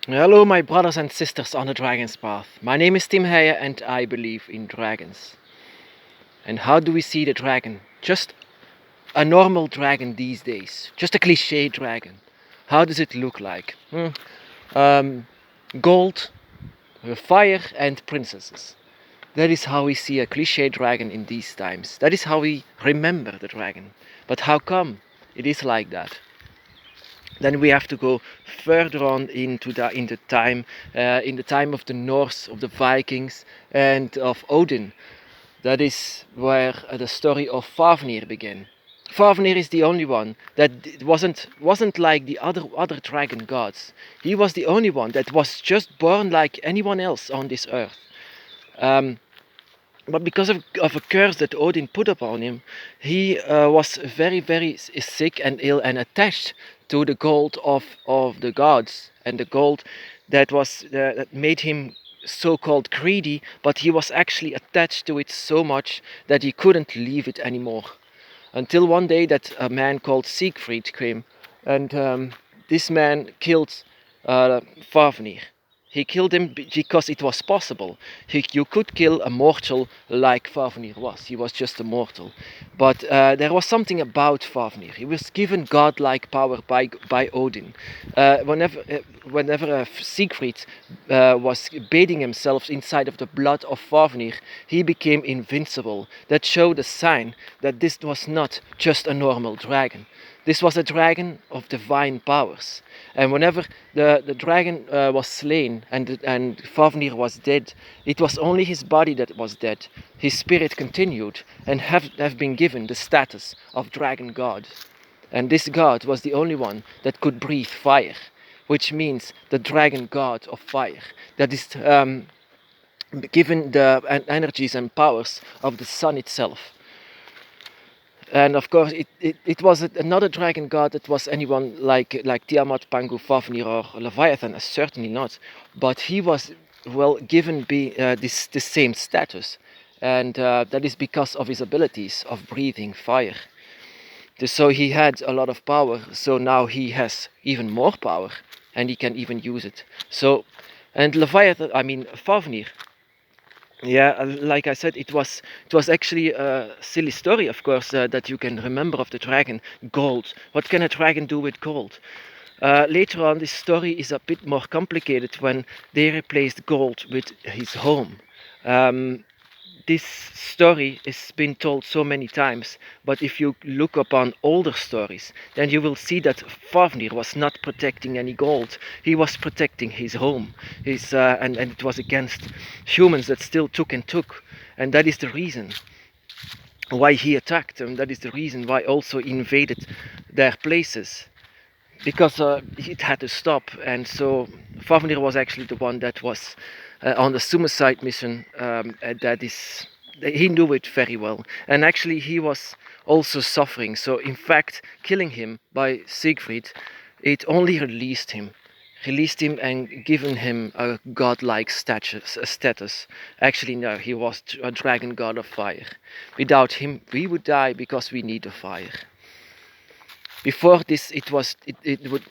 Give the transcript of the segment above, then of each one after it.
Hello, my brothers and sisters on the Dragon's Path. My name is Tim Heyer and I believe in dragons. And how do we see the dragon? Just a normal dragon these days. Just a cliche dragon. How does it look like? Gold, fire, and princesses. That is how we see a cliche dragon in these times. That is how we remember the dragon. But how come it is like that? Then we have to go further on into in the time of the Norse, of the Vikings, and of Odin. That is where the story of Fafnir began. Fafnir is the only one that wasn't like the other dragon gods. He was the only one that was just born like anyone else on this earth. Um, but because of a curse that Odin put upon him, he was very sick and ill and attached to the gold of the gods, and the gold that made him so-called greedy, but he was actually attached to it so much that he couldn't leave it anymore. Until one day that a man called Siegfried came, and this man killed Fafnir. He killed him because it was possible. You could kill a mortal like Fafnir was. He was just a mortal. But there was something about Fafnir. He was given godlike power by Odin. Whenever Siegfried was bathing himself inside of the blood of Fafnir, he became invincible. That showed a sign that this was not just a normal dragon. This was a dragon of divine powers. And whenever the dragon was slain and Fafnir was dead, it was only his body that was dead. His spirit continued and have been given the status of dragon god. And this god was the only one that could breathe fire, which means the dragon god of fire. That is given the energies and powers of the sun itself. And of course, it was another dragon god that was anyone like Tiamat, Pangu, Fafnir, or Leviathan, certainly not. But he was given this same status, and that is because of his abilities of breathing fire. So he had a lot of power. So now he has even more power, and he can even use it. So, and Leviathan, I mean Fafnir. Yeah, like I said, it was actually a silly story, of course, that you can remember of the dragon. Gold. What can a dragon do with gold? Later on, this story is a bit more complicated when they replaced gold with his home. Um, this story has been told so many times, but if you look upon older stories, then you will see that Fafnir was not protecting any gold. He was protecting his home. And it was against humans that still took and took. And that is the reason why he attacked them. That is the reason why also invaded their places, because it had to stop. And so Fafnir was actually the one that was on the suicide mission. He knew it very well, and actually he was also suffering. So in fact, killing him by Siegfried, it only released him and given him a godlike status. Actually, no, he was a dragon god of fire. Without him, we would die because we need the fire. Before this, the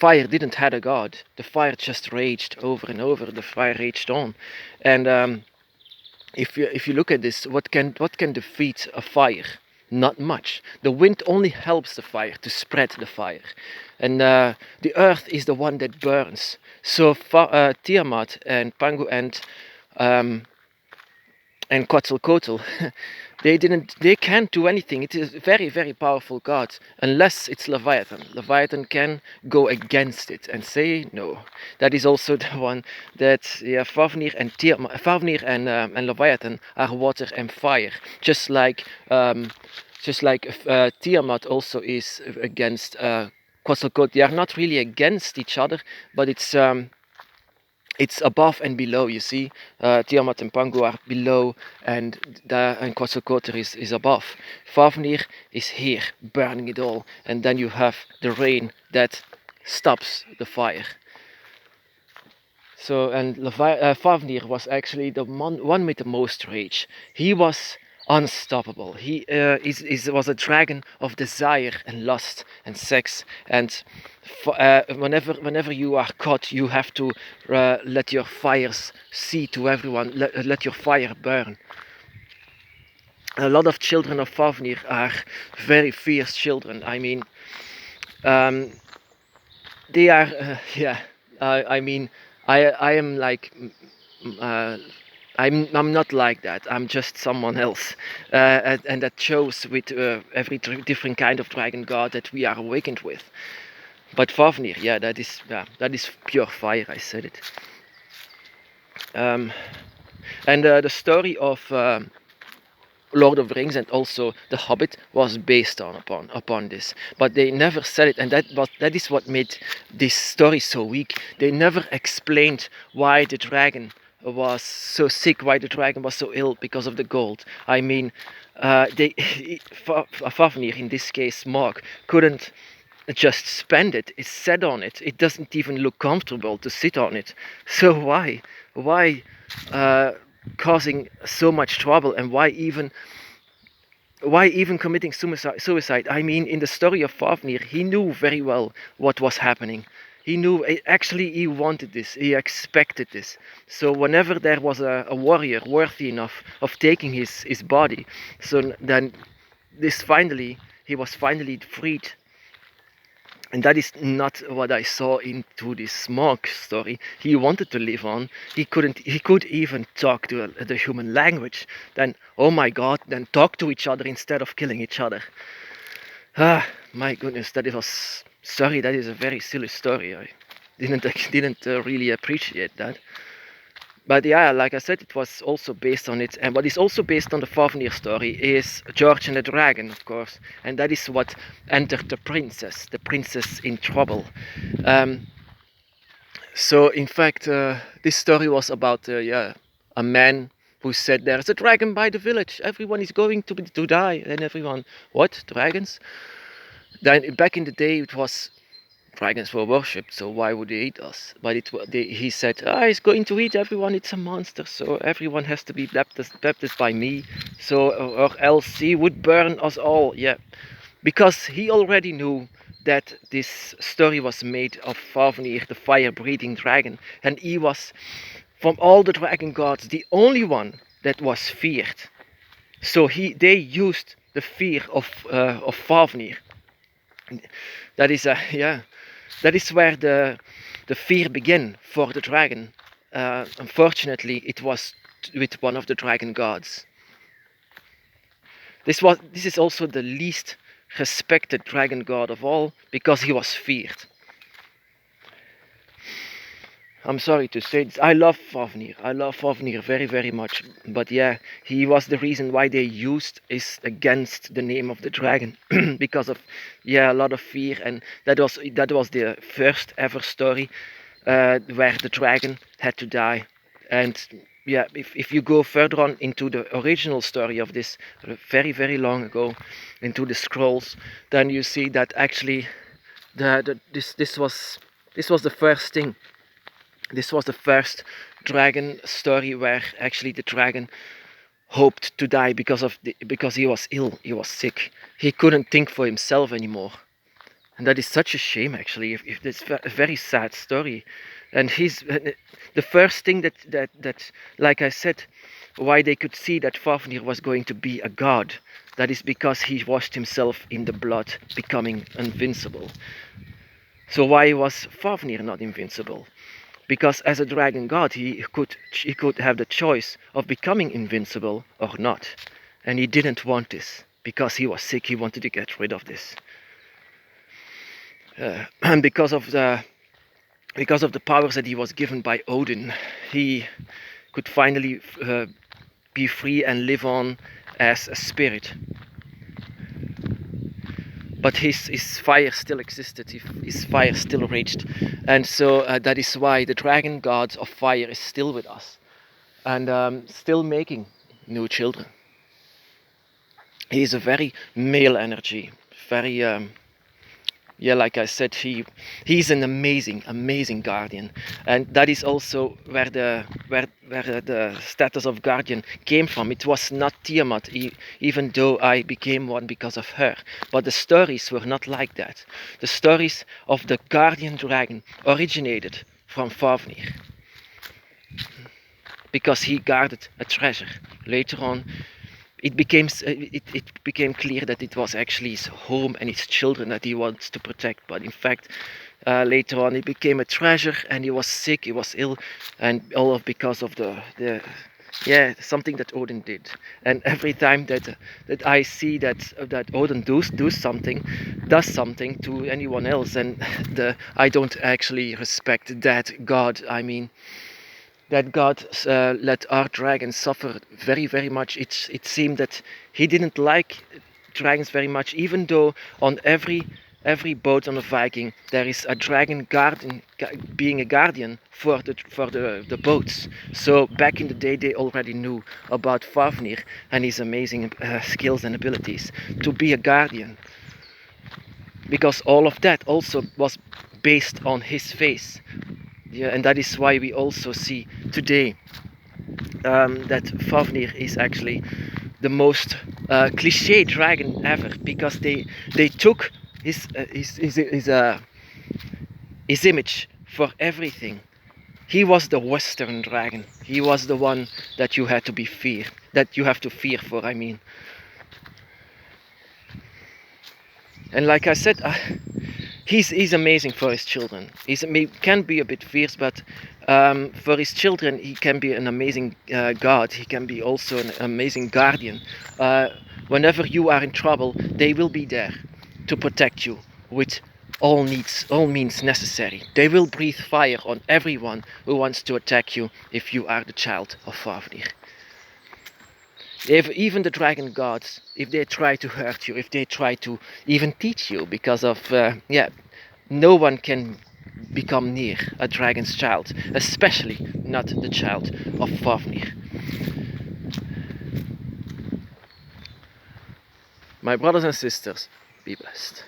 fire didn't had a god. The fire just raged over and over. The fire raged on, and if you look at this, what can defeat a fire? Not much. The wind only helps the fire to spread the fire, and the earth is the one that burns. So Tiamat and Pangu and Quetzalcoatl, they can't do anything. It is a very powerful god, unless it's Leviathan. Leviathan can go against it and say no. That is also the one that Fafnir and Leviathan are water and fire, just like Tiamat also is against Quetzalcoatl. They are not really against each other, but it's above and below. You see, Tiamat and Pangu are below, and Quetzalcoatl is above. Fafnir is here, burning it all, and then you have the rain that stops the fire. So, and Fafnir was actually the one with the most rage. He was unstoppable. He was a dragon of desire and lust and sex. And whenever you are caught, you have to let your fires see to everyone. Let your fire burn. A lot of children of Fafnir are very fierce children. I mean, um, they are, yeah. I mean, I am like, uh, I'm not like that. I'm just someone else, and that shows with every different kind of dragon god that we are awakened with. But Fafnir, that is pure fire. I said it. Um, and the story of Lord of the Rings and also The Hobbit was based upon this, but they never said it, and that is what made this story so weak. They never explained why the dragon was so sick, why the dragon was so ill because of the gold. I mean, they Fafnir, in this case, Mark, couldn't just spend it. It sat on it. It doesn't even look comfortable to sit on it. So why uh, causing so much trouble, and why even committing suicide? I mean, in the story of Fafnir, he knew very well what was happening. He knew, actually, he wanted this, he expected this. So whenever there was a warrior worthy enough of taking his body, so then he was finally freed. And that is not what I saw into this Monk story. He wanted to live on. He could even talk to the human language. Then, oh my God, then talk to each other instead of killing each other. Ah, my goodness, sorry, that is a very silly story. I didn't really appreciate that. But yeah, like I said, it was also based on it. And what is also based on the Fafnir story is George and the Dragon, of course. And that is what entered the princess in trouble. Um, so, in fact, this story was about a man who said, "There's a dragon by the village. Everyone is going to die." And everyone, what? Dragons? Then back in the day, it was dragons were worshipped, so why would they eat us? But he said, he's going to eat everyone, it's a monster, so everyone has to be baptized by me, so or else he would burn us all. Yeah, because he already knew that this story was made of Fafnir, the fire-breathing dragon, and he was, from all the dragon gods, the only one that was feared. So they used the fear of Fafnir. That is a yeah. That is where the fear began for the dragon. Unfortunately, it was with one of the dragon gods. This is also the least respected dragon god of all because he was feared. I'm sorry to say this. I love Fafnir. I love Fafnir very, very much. But yeah, he was the reason why they used is against the name of the dragon because of a lot of fear, and that was the first ever story where the dragon had to die. And yeah, if you go further on into the original story of this very, very long ago, into the scrolls, then you see that actually this was the first thing. This was the first dragon story where actually the dragon hoped to die because he was ill, he was sick. He couldn't think for himself anymore. And that is such a shame, actually. If it's a very sad story, and he's the first thing that, like I said, why they could see that Fafnir was going to be a god. That is because he washed himself in the blood, becoming invincible. So why was Fafnir not invincible? Because as a dragon god, he could have the choice of becoming invincible or not, and he didn't want this because he was sick. He wanted to get rid of this. And because of the powers that he was given by Odin, he could finally be free and live on as a spirit. But his fire still existed, his fire still raged, and so that is why the dragon god of fire is still with us, and still making new children. He is a very male energy, very Yeah, like I said, he's an amazing guardian, and that is also where the status of guardian came from. It was not Tiamat, even though I became one because of her, but the stories were not like that. The stories of the guardian dragon originated from Fafnir because he guarded a treasure. Later on, it became clear that it was actually his home and his children that he wants to protect. But in fact, later on, it became a treasure, and he was sick, he was ill, and all of because of the yeah, something that Odin did. And every time that I see that Odin does something to anyone else, and I don't actually respect that God. I mean, that God let our dragon suffer very much. It seemed that he didn't like dragons very much, even though on every boat on a Viking there is a dragon guardian, being a guardian for the boats. So back in the day they already knew about Fafnir and his amazing skills and abilities to be a guardian, because all of that also was based on his face. Yeah, and that is why we also see today that Fafnir is actually the most cliche dragon ever, because they took his image for everything. He was the Western dragon. He was the one that you had to be fear, that you have to fear for. I mean, and like I said, he's amazing for his children. He can be a bit fierce, but for his children, he can be an amazing god. He can be also an amazing guardian. Uh, Whenever you are in trouble, they will be there to protect you with all means necessary. They will breathe fire on everyone who wants to attack you if you are the child of Fafnir. If even the dragon gods, if they try to hurt you, if they try to even teach you, because of yeah, no one can become near a dragon's child, especially not the child of Fafnir. My brothers and sisters, be blessed.